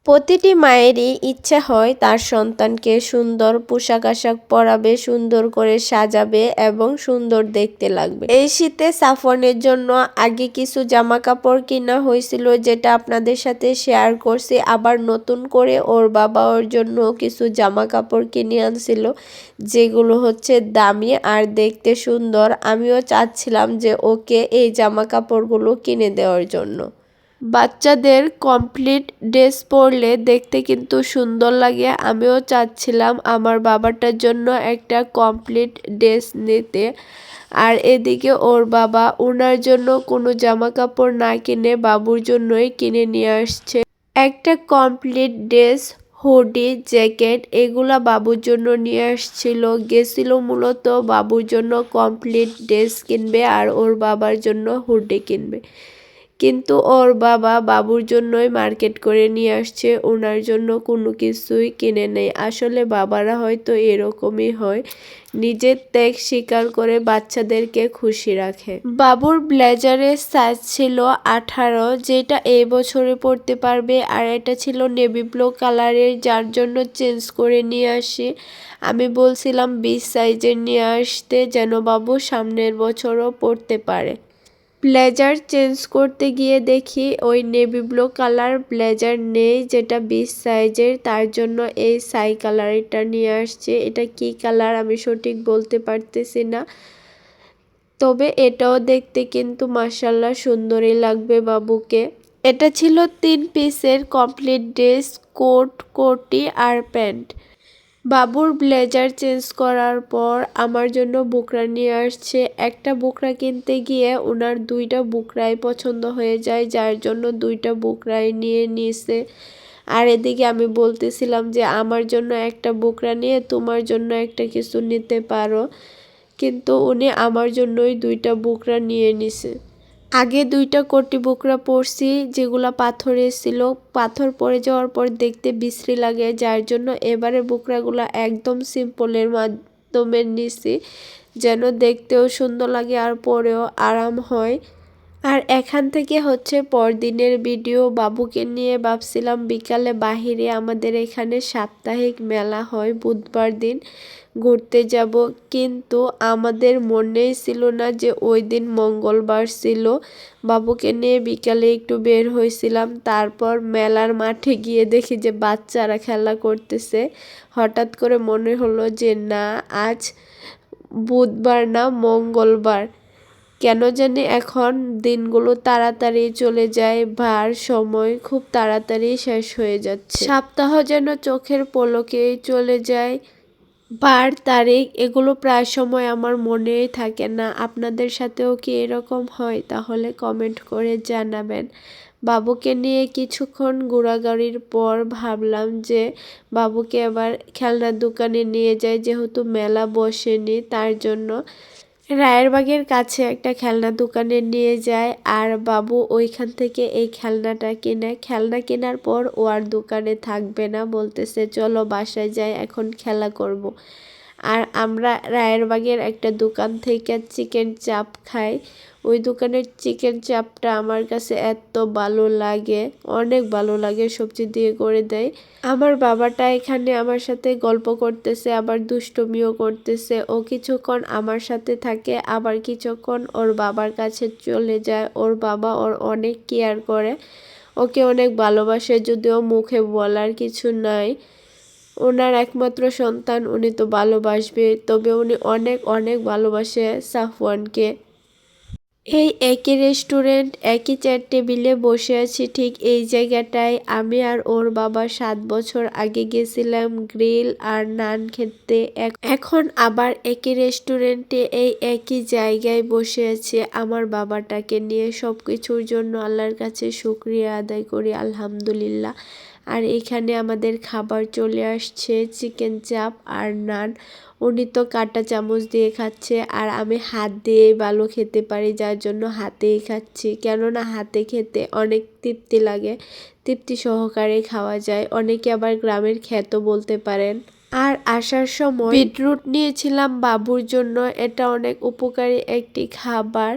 প্রতিটি মায়েরই ইচ্ছা হয় তার সন্তানকে সুন্দর পোশাক আশাক পরাবে, সুন্দর করে সাজাবে এবং সুন্দর দেখতে লাগবে। এই শীতে সাফওয়ানের জন্য আগে কিছু জামা কাপড় কিনা হয়েছিল, যেটা আপনাদের সাথে শেয়ার করছি। আবার নতুন করে ওর বাবা ওর জন্য কিছু জামা কাপড় কিনে আনছিল, যেগুলো হচ্ছে দামি আর দেখতে সুন্দর। আমিও চাচ্ছিলাম যে ওকে এই জামা কাপড়গুলো কিনে দেওয়ার জন্য। বাচ্চাদের কমপ্লিট ড্রেস পরলে দেখতে কিন্তু সুন্দর লাগে। আমিও চাচ্ছিলাম আমার বাবাটার জন্য একটা কমপ্লিট ড্রেস নিতে। আর এদিকে ওর বাবা ওনার জন্য কোনো জামা কাপড় না কিনে বাবুর জন্যই কিনে নিয়ে আসছে একটা কমপ্লিট ড্রেস, হুডি, জ্যাকেট। এগুলা বাবুর জন্য নিয়ে আসছিল। গেছিল মূলত বাবুর জন্য কমপ্লিট ড্রেস কিনবে আর ওর বাবার জন্য হুডি কিনবে। কিন্তু ওর বাবা বাবুর জন্যই মার্কেট করে নিয়ে আসছে, ওনার জন্য কোনো কিছুই কিনে নেই। আসলে বাবারা হয়তো এরকমই হয়, নিজের ত্যাগ স্বীকার করে বাচ্চাদেরকে খুশি রাখে। বাবুর ব্লেজারের সাইজ ছিল 18, যেটা এই বছরে পরতে পারবে। আর এটা ছিল নেভি ব্লু কালারের, যার জন্য চেঞ্জ করে নিয়ে আসি। আমি বলছিলাম 20 সাইজের নিয়ে আসতে, যেন বাবু সামনের বছরও পরতে পারে। ব্লেজার চেঞ্জ করতে গিয়ে দেখি ওই নেভি ব্লু কালার ব্লেজার নেই, যেটা 20 সাইজের। তার জন্য এই সাই কালারটা নিয়ে আসছে। এটা কি কালার আমি সঠিক বলতে পারতেছি না, তবে এটাও দেখতে কিন্তু মাশাআল্লাহ সুন্দরই লাগবে বাবুকে। এটা ছিল 3 পিসের কমপ্লিট ড্রেস, কোট, কোটি আর প্যান্ট। বাবুর ব্লেজার চেঞ্জ করার পর আমার জন্য বুকরা নিয়ে আসছে। একটা বুকরা কিনতে গিয়ে ওনার 2টা বুকরাই পছন্দ হয়ে যায়, যার জন্য 2টা বুকরাই নিয়ে নিছে। আর এদিকে আমি বলতেছিলাম যে আমার জন্য একটা বুকরা নিয়ে তোমার জন্য একটা কিছু নিতে পারো, কিন্তু উনি আমার জন্যই 2টা বুকরা নিয়ে নিছে। আগে 2টা কোটি বুকরা পরছি, যেগুলা পাথরের ছিল। পাথর পরে যাওয়ার পর দেখতে বিশ্রী লাগে, যার জন্য এবারে বুকরাগুলা একদম সিম্পলের মাধ্যমে নিছি, যেন দেখতেও সুন্দর লাগে আর পরেও আরাম হয়। আর এখান থেকে হচ্ছে পরদিনের ভিডিও। বাবুকে নিয়ে ভাবছিলাম বিকালে বাহিরে আমাদের এখানে সাপ্তাহিক মেলা হয়, বুধবার দিন ঘুরতে যাব, কিন্তু আমাদের মনেই ছিল না যে ওই দিন মঙ্গলবার ছিল। বাবুকে নিয়ে বিকালে একটু বের হয়েছিলাম, তারপর মেলার মাঠে গিয়ে দেখি যে বাচ্চারা খেলা করতেছে। হঠাৎ করে মনে হলো যে না, আজ বুধবার না মঙ্গলবার। কেন জানি এখন দিনগুলো তাড়াতাড়ি চলে যায়, ভার সময় খুব তাড়াতাড়ি শেষ হয়ে যাচ্ছে। সপ্তাহ যেন চোখের পলকেই চলে যায়। বার, তারিখ এগুলো প্রায় সময় আমার মনেই থাকে না। আপনাদের সাথেও কি এরকম হয়? তাহলে কমেন্ট করে জানাবেন। বাবুকে নিয়ে কিছুক্ষণ ঘোরাঘুরির পর ভাবলাম যে বাবুকে আবার খেলনার দোকানে নিয়ে যাই, যেহেতু মেলা বসেনি তার জন্য। রায়েরবাগের কাছে একটা খেলনা দোকানে নিয়ে যায় আর বাবু ওইখান থেকে এই খেলনাটা কিনে। খেলনা কেনার পর ও আর দোকানে থাকবে না, বলতেছে চলো বাসায় যাই, এখন খেলা করব। আর আমরা রায়েরবাগের একটা দোকান থেকে চিকেন চাপ খাই। ওই দোকানের চিকেন চাপটা আমার কাছে এত ভালো লাগে, অনেক ভালো লাগে, সবজি দিয়ে করে দেয়। আমার বাবাটা এখানে আমার সাথে গল্প করতেছে, আবার দুষ্টুমিও করতেছে। ও কিছুক্ষণ আমার সাথে থাকে, আবার কিছুক্ষণ ওর বাবার কাছে চলে যায়। ওর বাবা ওর অনেক কেয়ার করে, ওকে অনেক ভালোবাসে, যদিও মুখে বলার কিছু নাই। ওনার একমাত্র সন্তান, উনি তো ভালোবাসবে, তবে উনি অনেক অনেক ভালোবাসে সাফওয়ানকে। এই একই রেস্টুরেন্ট, একই চেয়ার টেবিলে বসে আছি ঠিক এই জায়গাটায়। আমি আর ওর বাবা 7 বছর আগে গেছিলাম গ্রিল আর নান খেতে। এখন আবার একই রেস্টুরেন্টে এই একই জায়গায় বসে আছি আমার বাবাটাকে নিয়ে। সব কিছুর জন্য আল্লাহর কাছে শুকরিয়া আদায় করি, আলহামদুলিল্লাহ। আর এখানে আমাদের খাবার চলে আসছে, চিকেন চাপ আর নান। উনি তো কাঁটা চামচ দিয়ে খাচ্ছে আর আমি হাত দিয়েই ভালো খেতে পারি, যার জন্য হাতেই খাচ্ছি। কেননা হাতে খেতে অনেক তৃপ্তি লাগে, তৃপ্তি সহকারে খাওয়া যায়। অনেকে আবার গ্রামের খ্যাতও বলতে পারেন। আর আসার সময় বিটরুট নিয়েছিলাম বাবুর জন্য, এটা অনেক উপকারী একটি খাবার।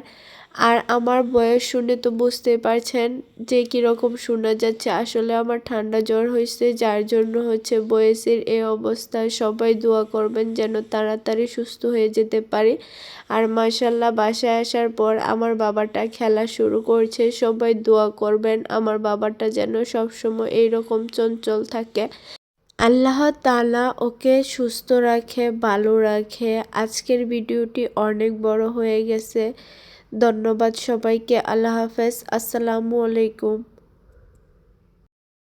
আর আমার বয়স শুনে তো বুঝতেই পারছেন যে কীরকম শোনা যাচ্ছে। আসলে আমার ঠান্ডা জ্বর হয়েছে, যার জন্য হচ্ছে বয়সের এই অবস্থায়। সবাই দোয়া করবেন যেন তাড়াতাড়ি সুস্থ হয়ে যেতে পারি। আর মাশাল্লাহ বাসায় আসার পর আমার বাবাটা খেলা শুরু করছে। সবাই দোয়া করবেন আমার বাবাটা যেন সবসময় এইরকম চঞ্চল থাকে। আল্লাহ তাআলা ওকে সুস্থ রাখে, ভালো রাখে। আজকের ভিডিওটি অনেক বড় হয়ে গেছে। ধন্যবাদ সবাইকে। আল্লাহ হাফেজ। আসসালামু আলাইকুম।